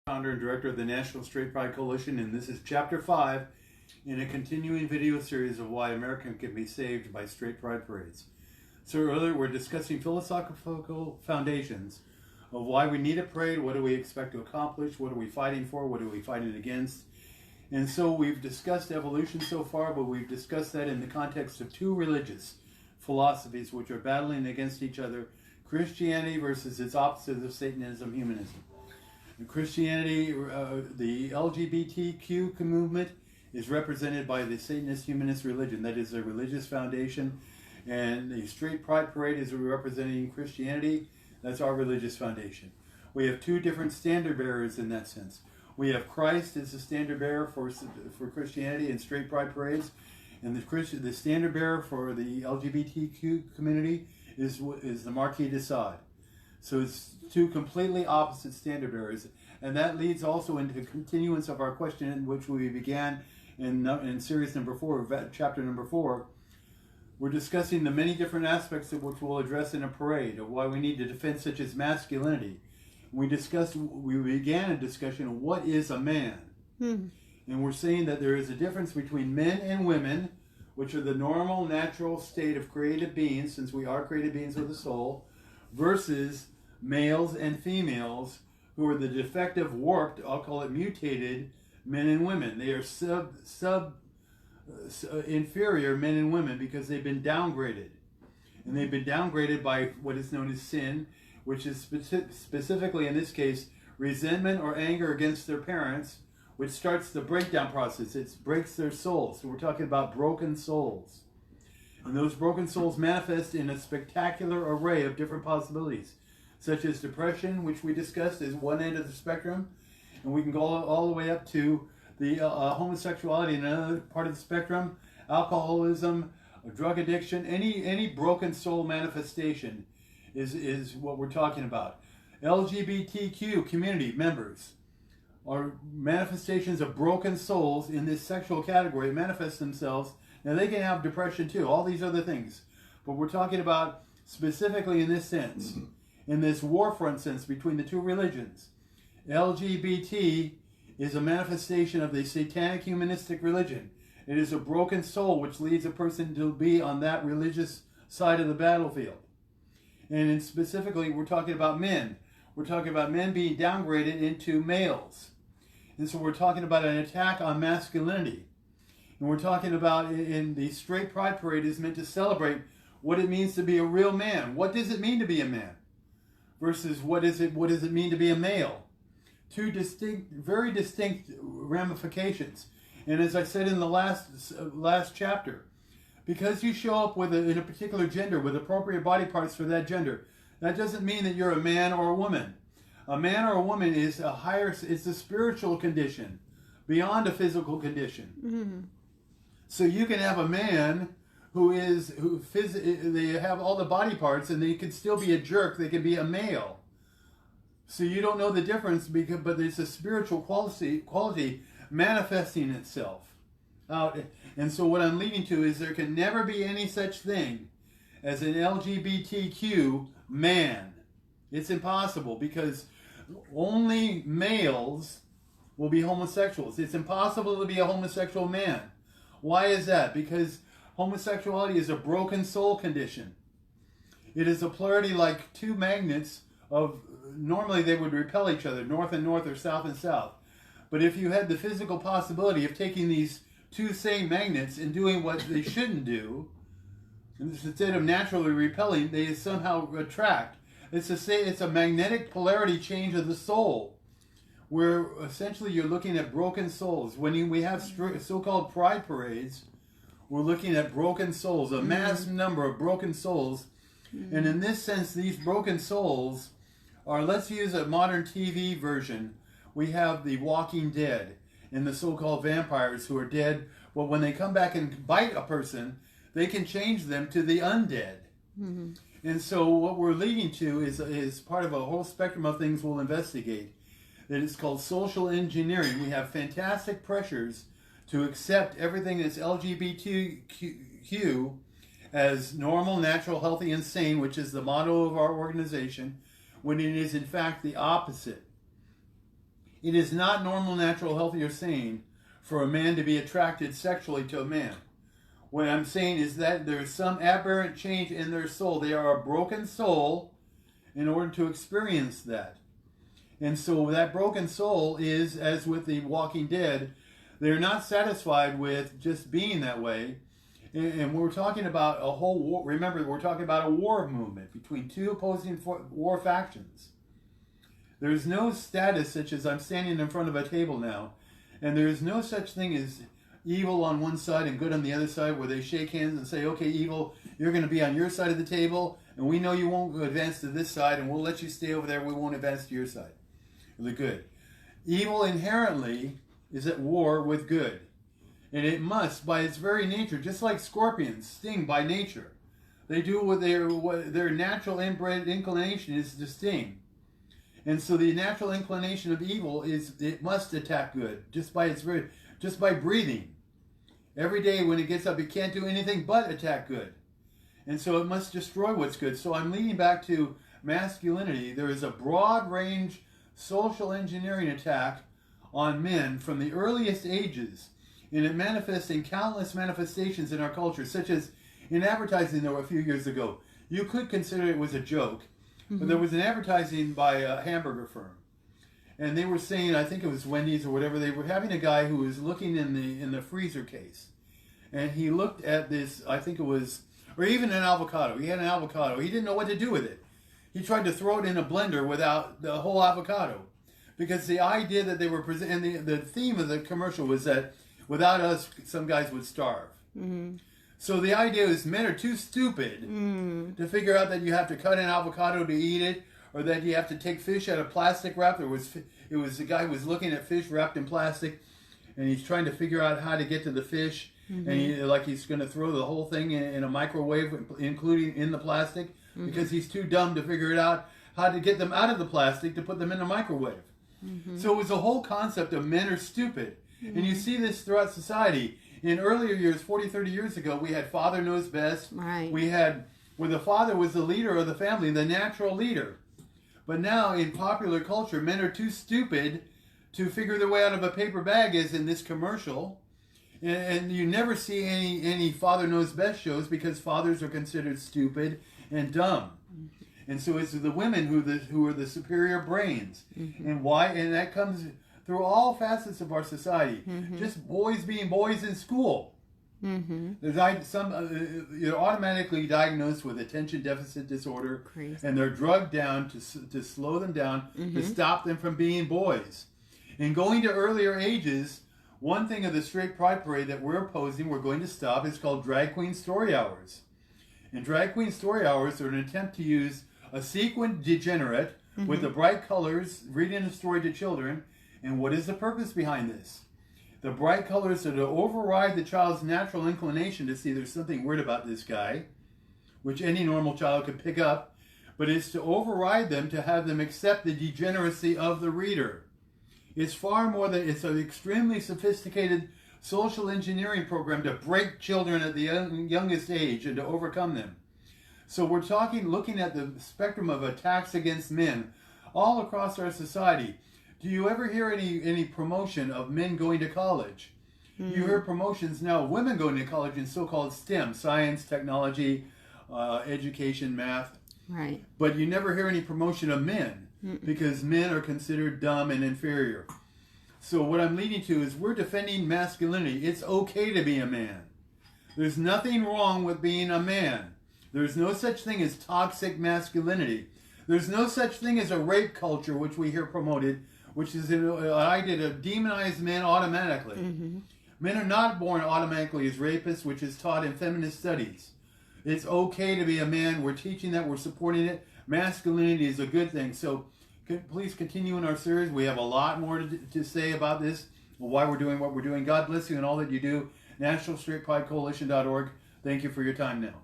Founder and director of the National Straight Pride Coalition, and this is Chapter 5 in a continuing video series of why America can be saved by straight pride parades. So earlier we're discussing philosophical foundations of why we need a parade, what do we expect to accomplish, what are we fighting for, what are we fighting against. And so we've discussed evolution so far, but we've discussed that in the context of two religious philosophies which are battling against each other: Christianity versus its opposite of Satanism, humanism. In Christianity, the LGBTQ movement is represented by the Satanist humanist religion. That is a religious foundation. And the Straight Pride Parade is representing Christianity. That's our religious foundation. We have two different standard bearers in that sense. We have Christ as the standard bearer for Christianity and straight pride parades. And the standard bearer for the LGBTQ community is the Marquis de Sade. So it's two completely opposite standard bearers, and that leads also into continuance of our question, in which we began in series number 4, chapter number 4. We're discussing the many different aspects of which we'll address in a parade, of why we need to defend such as masculinity. We began a discussion of what is a man, and we're saying that there is a difference between men and women, which are the normal, natural state of created beings, since we are created beings with a soul, versus males and females, who are the defective, warped, I'll call it mutated, men and women. They are inferior men and women because they've been downgraded. And they've been downgraded by what is known as sin, which is specifically, in this case, resentment or anger against their parents, which starts the breakdown process. It breaks their souls. So we're talking about broken souls. And those broken souls manifest in a spectacular array of different possibilities, such as depression, which we discussed as one end of the spectrum, and we can go all the way up to the homosexuality in another part of the spectrum, alcoholism, drug addiction. Any broken soul manifestation is what we're talking about. LGBTQ community members are manifestations of broken souls in this sexual category. They manifest themselves. Now, they can have depression too, all these other things. But we're talking about specifically in this sense, in this warfront sense between the two religions. LGBT is a manifestation of the satanic humanistic religion. It is a broken soul which leads a person to be on that religious side of the battlefield. And specifically, we're talking about men. We're talking about men being downgraded into males. And so we're talking about an attack on masculinity. And we're talking about, in the Straight Pride Parade, is meant to celebrate what it means to be a real man. What does it mean to be a man? Versus what does it mean to be a male? Two very distinct ramifications. And as I said in the last chapter, because you show up in a particular gender with appropriate body parts for that gender, that doesn't mean that you're a man or a woman. A man or a woman is it's a spiritual condition beyond a physical condition. Mm-hmm. So you can have a man they have all the body parts, and they can still be a jerk. They can be a male. So you don't know the difference, but it's a spiritual quality manifesting itself out. And so what I'm leading to is there can never be any such thing as an LGBTQ man. It's impossible, because only males will be homosexuals. It's impossible to be a homosexual man. Why is that? Because homosexuality is a broken soul condition. It is a polarity like two magnets normally they would repel each other, north and north or south and south. But if you had the physical possibility of taking these two same magnets and doing what they shouldn't do, instead of naturally repelling, they somehow attract. It's a magnetic polarity change of the soul, where essentially you're looking at broken souls. When we have so-called pride parades, we're looking at broken souls, a mass number of broken souls. And in this sense, these broken souls are, let's use a modern TV version. We have the Walking Dead and the so-called vampires who are dead. Well, when they come back and bite a person, they can change them to the undead. Mm-hmm. And so what we're leading to is part of a whole spectrum of things we'll investigate. That is called social engineering. We have fantastic pressures to accept everything that's LGBTQ as normal, natural, healthy, and sane, which is the motto of our organization, when it is in fact the opposite. It is not normal, natural, healthy, or sane for a man to be attracted sexually to a man. What I'm saying is that there's some aberrant change in their soul. They are a broken soul in order to experience that. And so that broken soul is, as with the Walking Dead, they're not satisfied with just being that way. And we're talking about a whole war. Remember, we're talking about a war movement between two opposing war factions. There's no status such as I'm standing in front of a table now, and there's no such thing as evil on one side and good on the other side, where they shake hands and say, okay, evil, you're going to be on your side of the table, and we know you won't advance to this side, and we'll let you stay over there. We won't advance to your side. The good. Evil inherently is at war with good. And it must, by its very nature, just like scorpions sting by nature. They do what their natural inbred inclination is to sting. And so the natural inclination of evil is it must attack good, just by breathing. Every day when it gets up, it can't do anything but attack good. And so it must destroy what's good. So I'm leading back to masculinity. There is a broad range social engineering attack on men from the earliest ages. And it manifests in countless manifestations in our culture, such as in advertising, though, a few years ago. You could consider it was a joke, but there was an advertising by a hamburger firm. And they were saying, I think it was Wendy's or whatever, they were having a guy who was looking in the freezer case. And he looked at this, I think it was, or even an avocado. He had an avocado. He didn't know what to do with it. He tried to throw it in a blender without the whole avocado. Because the idea that they were presenting, and the theme of the commercial was that without us, some guys would starve. So the idea is men are too stupid to figure out that you have to cut an avocado to eat it, or that you have to take fish out of plastic wrap. It was a guy who was looking at fish wrapped in plastic, and he's trying to figure out how to get to the fish, and he's going to throw the whole thing in a microwave, including in the plastic, because he's too dumb to figure it out how to get them out of the plastic to put them in the microwave. So it was a whole concept of men are stupid. And you see this throughout society. In earlier years, 40, 30 years ago, we had father knows best. Right. We had where the father was the leader of the family, the natural leader. But now in popular culture, men are too stupid to figure their way out of a paper bag, as in this commercial. And you never see any father knows best shows because fathers are considered stupid and dumb. And so it's the women who are the superior brains. And why? And that comes through all facets of our society. Just boys being boys in school. There's some you're automatically diagnosed with attention deficit disorder. Crazy. And they're drugged down to slow them down, to stop them from being boys. And going to earlier ages, one thing of the straight pride parade that we're opposing, we're going to stop, is called drag queen story hours. And drag queen story hours are an attempt to use a sequined degenerate with the bright colors reading a story to children. And what is the purpose behind this? The bright colors are to override the child's natural inclination to see there's something weird about this guy, which any normal child could pick up, but it's to override them, to have them accept the degeneracy of the reader. It's far more than, it's an extremely sophisticated social engineering program to break children at the youngest age and to overcome them. So we're looking at the spectrum of attacks against men all across our society. Do you ever hear any promotion of men going to college? You hear promotions now of women going to college in so-called STEM, science, technology, education, math. Right. But you never hear any promotion of men because men are considered dumb and inferior. So what I'm leading to is we're defending masculinity. It's okay to be a man. There's nothing wrong with being a man. There's no such thing as toxic masculinity. There's no such thing as a rape culture, which we hear promoted, which is an idea to demonize men automatically. Men are not born automatically as rapists, which is taught in feminist studies. It's okay to be a man. We're teaching that. We're supporting it. Masculinity is a good thing. So please continue in our series. We have a lot more to say about this, why we're doing what we're doing. God bless you and all that you do. NationalStraightPrideCoalition.org. Thank you for your time now.